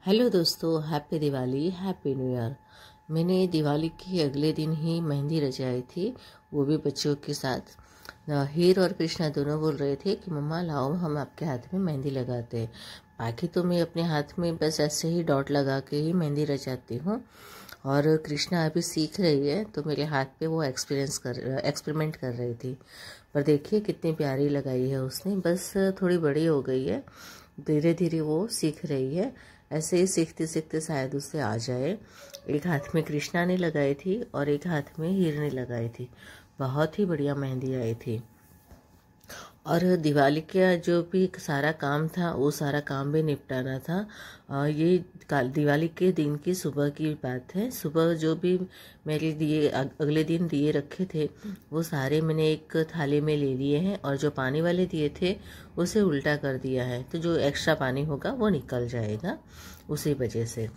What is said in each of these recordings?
Hello दोस्तों, happy Diwali, happy new year. मैंने दिवाली के अगले दिन ही मेहंदी रचाई थी, वो भी बच्चों के साथ। हीर और कृष्णा दोनों बोल रहे थे कि मम्मा लाओ हम आपके हाथ में मेहंदी लगाते हैं। बाकी तो मैं अपने हाथ में बस ऐसे ही डॉट लगा के ही मेहंदी रचाती हूँ। और कृष्णा अभी सीख रही है तो मेरे हाथ पे वो एक्सपेरिमेंट कर रही थी। पर देखिए कितनी प्यारी लगाई है उसने, बस थोड़ी बड़ी हो गई है, धीरे धीरे वो सीख रही है। ऐसे ही सीखते सीखते शायद उससे आ जाए। एक हाथ में कृष्णा ने लगाई थी और एक हाथ में हीर ने लगाई थी। बहुत ही बढ़िया मेहंदी आई थी। और दिवाली का जो भी सारा काम था वो सारा काम भी निपटाना था। ये दिवाली के दिन की सुबह की बात है। सुबह जो भी मेरे दिए अगले दिन दिए रखे थे वो सारे मैंने एक थाली में ले लिए हैं, और जो पानी वाले दिए थे उसे उल्टा कर दिया है, तो जो एक्स्ट्रा पानी होगा वो निकल जाएगा उसी वजह से।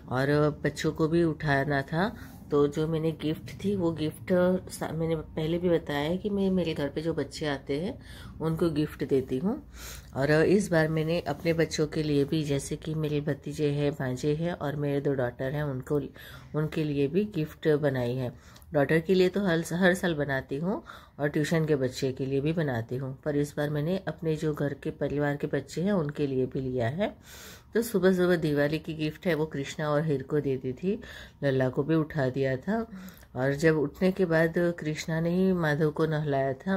और बच्चों को भी उठाना था, तो जो मैंने गिफ्ट थी वो गिफ्ट मैंने पहले भी बताया है कि मैं मेरे घर पे जो बच्चे आते हैं उनको गिफ्ट देती हूँ। और इस बार मैंने अपने बच्चों के लिए भी, जैसे कि मेरे भतीजे हैं, भांजे हैं और मेरे 2 डॉटर हैं, उनके लिए भी गिफ्ट बनाई है। डॉटर के लिए तो हर साल बनाती हूँ और ट्यूशन के बच्चे के लिए भी बनाती हूँ, पर इस बार मैंने अपने जो घर के परिवार के बच्चे हैं उनके लिए भी लिया है। तो सुबह सुबह दिवाली की गिफ्ट है वो कृष्णा और हीर को दे दी थी। लल्ला को भी उठा दिया था, और जब उठने के बाद कृष्णा ने ही माधव को नहलाया था,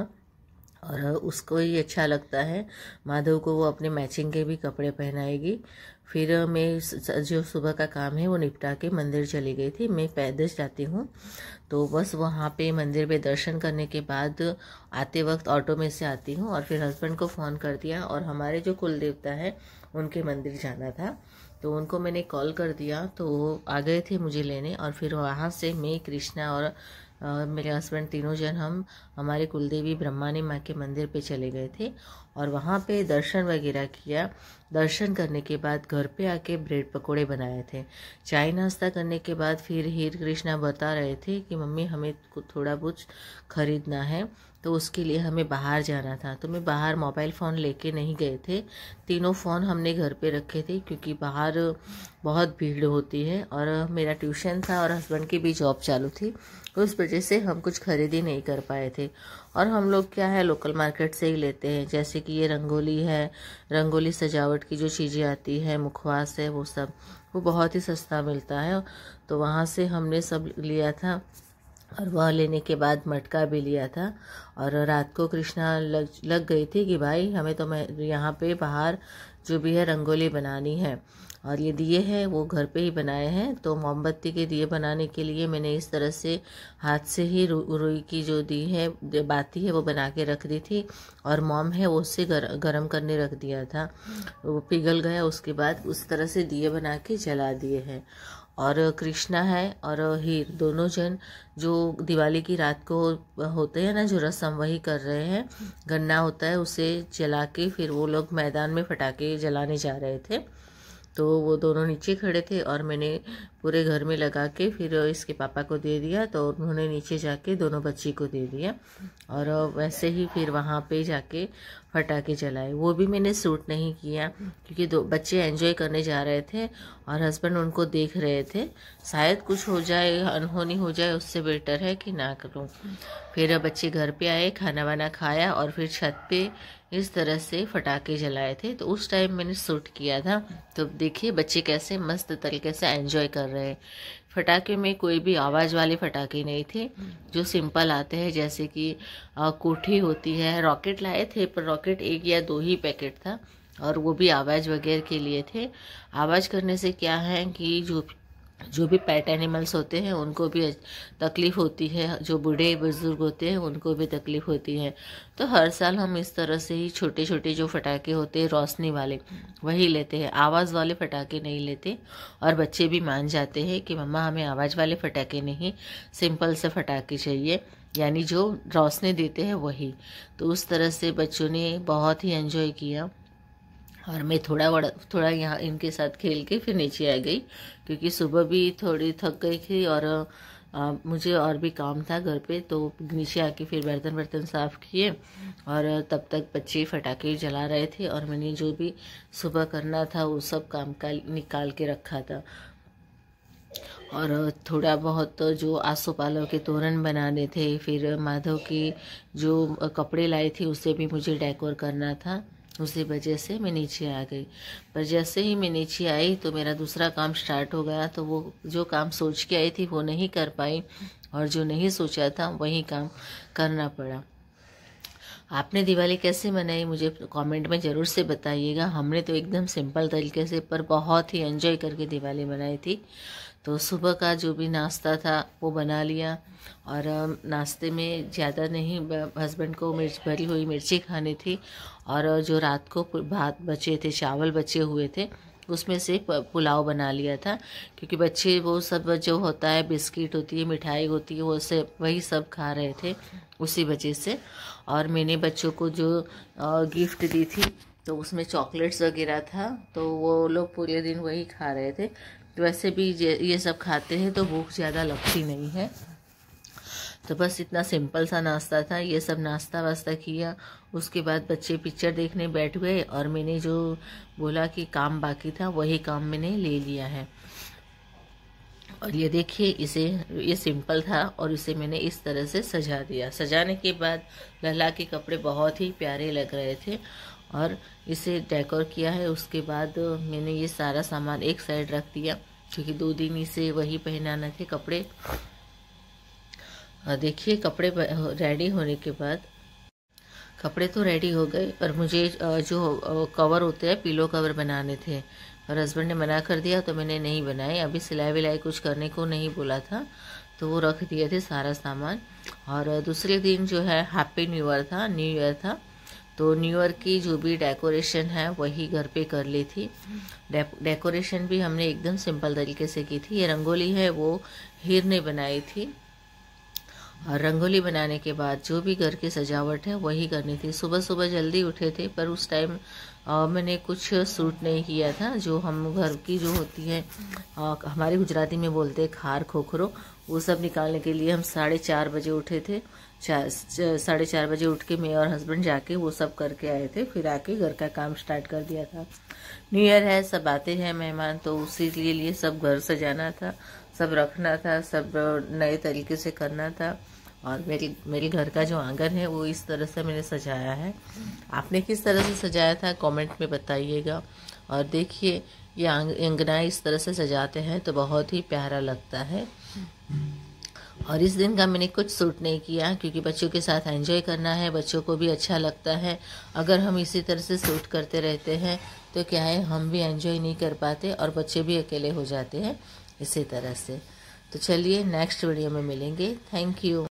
और उसको ही अच्छा लगता है। माधव को वो अपने मैचिंग के भी कपड़े पहनाएगी। फिर मैं जो सुबह का काम है वो निपटा के मंदिर चली गई थी। मैं पैदल जाती हूँ, तो बस वहाँ पे मंदिर पे दर्शन करने के बाद आते वक्त ऑटो में से आती हूँ, और फिर हस्बैंड को फ़ोन कर दिया, और हमारे जो कुल देवता है उनके मंदिर जाना था, तो उनको मैंने कॉल कर दिया, तो वो आ गए थे मुझे लेने। और फिर वहाँ से मैं, कृष्णा और मेरे हस्बैंड तीनों जन हम हमारे कुलदेवी ब्रह्मानी माँ के मंदिर पे चले गए थे, और वहाँ पे दर्शन वगैरह किया। दर्शन करने के बाद घर पे आके ब्रेड पकोड़े बनाए थे। चाय नाश्ता करने के बाद फिर हीर कृष्णा बता रहे थे कि मम्मी हमें थोड़ा कुछ खरीदना है, तो उसके लिए हमें बाहर जाना था। तो मैं बाहर मोबाइल फ़ोन लेके नहीं गए थे, तीनों फ़ोन हमने घर पे रखे थे, क्योंकि बाहर बहुत भीड़ होती है और मेरा ट्यूशन था और हस्बैंड की भी जॉब चालू थी, उस वजह से हम कुछ खरीदी नहीं कर पाए थे। और हम लोग क्या है, लोकल मार्केट से ही लेते हैं, जैसे कि ये रंगोली है, रंगोली सजावट की जो चीज़ें आती है, मुखवास है, वो सब वो बहुत ही सस्ता मिलता है, तो वहाँ से हमने सब लिया था। और वह लेने के बाद मटका भी लिया था। और रात को कृष्णा लग गई थी कि भाई हमें तो मैं यहाँ पे बाहर जो भी है रंगोली बनानी है। और ये दिए हैं वो घर पे ही बनाए हैं, तो मोमबत्ती के दिए बनाने के लिए मैंने इस तरह से हाथ से ही रुई की जो दी है बाती है वो बना के रख दी थी, और मोम है वो उससे गरम करने रख दिया था। वो पिघल गया, उसके बाद उस तरह से दिए बना के जला दिए हैं। और कृष्णा है और हीर दोनों जन जो दिवाली की रात को होते हैं ना, जो रस्म वही कर रहे हैं। गन्ना होता है उसे जला के फिर वो लोग मैदान में पटाखे जलाने जा रहे थे, तो वो दोनों नीचे खड़े थे और मैंने पूरे घर में लगा के फिर इसके पापा को दे दिया, तो उन्होंने नीचे जाके दोनों बच्ची को दे दिया। और वैसे ही फिर वहाँ पे जाके पटाखे जलाए। वो भी मैंने शूट नहीं किया, क्योंकि 2 बच्चे एंजॉय करने जा रहे थे और हस्बैंड उनको देख रहे थे। शायद कुछ हो जाए, अनहोनी हो जाए, उससे बेटर है कि ना करूँ। फिर बच्चे घर पे आए, खाना वाना खाया, और फिर छत पे इस तरह से पटाखे जलाए थे, तो उस टाइम मैंने शूट किया था। तो देखिए बच्चे कैसे मस्त तरीके से एंजॉय कर रहे हैं। पटाखे में कोई भी आवाज़ वाले पटाखे नहीं थे, जो सिंपल आते हैं, जैसे कि कोठी होती है। रॉकेट लाए थे, पर रॉकेट 1 या 2 ही पैकेट था, और वो भी आवाज़ वगैरह के लिए थे। आवाज़ करने से क्या है कि जो भी पेट एनिमल्स होते हैं उनको भी तकलीफ़ होती है, जो बूढ़े बुजुर्ग होते हैं उनको भी तकलीफ़ होती है। तो हर साल हम इस तरह से ही छोटे छोटे जो पटाखे होते हैं रोशनी वाले वही लेते हैं, आवाज़ वाले पटाखे नहीं लेते। और बच्चे भी मान जाते हैं कि मम्मा हमें आवाज़ वाले पटाखे नहीं, सिंपल से पटाखे चाहिए, यानी जो रोशनी देते हैं वही। तो उस तरह से बच्चों ने बहुत ही एंजॉय किया, और मैं थोड़ा यहाँ इनके साथ खेल के फिर नीचे आ गई, क्योंकि सुबह भी थोड़ी थक गई थी और मुझे और भी काम था घर पे, तो नीचे आके फिर बर्तन साफ़ किए और तब तक बच्चे फटाके जला रहे थे और मैंने जो भी सुबह करना था वो सब काम का निकाल के रखा था। और थोड़ा बहुत जो आसोपालव के तोरण बनाने थे, फिर माधव की जो कपड़े लाए थे उसे भी मुझे डेकोर करना था। उसी वजह से मैं नीचे आ गई। पर जैसे ही मैं नीचे आई तो मेरा दूसरा काम स्टार्ट हो गया। तो वो जो काम सोच के आई थी वो नहीं कर पाई और जो नहीं सोचा था वही काम करना पड़ा। आपने दिवाली कैसे मनाई मुझे कमेंट में ज़रूर से बताइएगा। हमने तो एकदम सिंपल तरीके से पर बहुत ही एंजॉय करके दिवाली मनाई थी। तो सुबह का जो भी नाश्ता था वो बना लिया और नाश्ते में ज़्यादा नहीं, हस्बैंड को भरी हुई मिर्ची खानी थी और जो रात को भात बचे थे, चावल बचे हुए थे, उसमें से पुलाव बना लिया था। क्योंकि बच्चे वो सब जो होता है, बिस्किट होती है, मिठाई होती है, वो से वही सब खा रहे थे उसी वजह से। और मैंने बच्चों को जो गिफ्ट दी थी तो उसमें चॉकलेट्स वगैरह था, तो वो लोग पूरे दिन वही खा रहे थे। तो वैसे भी ये सब खाते हैं तो भूख ज़्यादा लगती नहीं है। तो बस इतना सिंपल सा नाश्ता था। ये सब नाश्ता वास्ता किया, उसके बाद बच्चे पिक्चर देखने बैठ गए और मैंने जो बोला कि काम बाकी था वही काम मैंने ले लिया है। और ये देखिए, ये सिंपल था और इसे मैंने इस तरह से सजा दिया। सजाने के बाद लला के कपड़े बहुत ही प्यारे लग रहे थे और इसे डेकोर किया है। उसके बाद मैंने ये सारा सामान एक साइड रख दिया क्योंकि 2 दिन इसे वही पहनाने थे कपड़े। देखिए, कपड़े रेडी होने के बाद, कपड़े तो रेडी हो गए पर मुझे जो कवर होते हैं, पिलो कवर बनाने थे और हस्बैंड ने मना कर दिया तो मैंने नहीं बनाए। अभी सिलाई विलाई कुछ करने को नहीं बोला था तो वो रख दिए थे सारा सामान। और दूसरे दिन जो है हैप्पी न्यू ईयर था, तो न्यू ईयर की जो भी डेकोरेशन है वही घर पे कर ली थी। डेकोरेशन भी हमने एकदम सिंपल तरीके से की थी। ये रंगोली है वो हीर ने बनाई थी और रंगोली बनाने के बाद जो भी घर की सजावट है वही करनी थी। सुबह सुबह जल्दी उठे थे पर उस टाइम मैंने कुछ सूट नहीं किया था। जो हम घर की जो होती है, हमारे गुजराती में बोलते हैं खार खोखरो, वो सब निकालने के लिए हम 4:30 बजे उठे थे। 4:30 बजे उठ के मैं और हस्बैंड जाके वो सब करके आए थे। फिर आके घर का काम स्टार्ट कर दिया था। न्यू ईयर है, सब आते हैं मेहमान, तो उसी लिए सब घर सजाना था, सब रखना था, सब नए तरीके से करना था। और मेरे घर का जो आंगन है वो इस तरह से मैंने सजाया है। आपने किस तरह से सजाया था कमेंट में बताइएगा। और देखिए, ये अंगना इस तरह से सजाते हैं तो बहुत ही प्यारा लगता है। और इस दिन का मैंने कुछ शूट नहीं किया क्योंकि बच्चों के साथ एंजॉय करना है, बच्चों को भी अच्छा लगता है। अगर हम इसी तरह से शूट करते रहते हैं तो क्या है, हम भी एंजॉय नहीं कर पाते और बच्चे भी अकेले हो जाते हैं इसी तरह से। तो चलिए नेक्स्ट वीडियो में मिलेंगे। Thank you.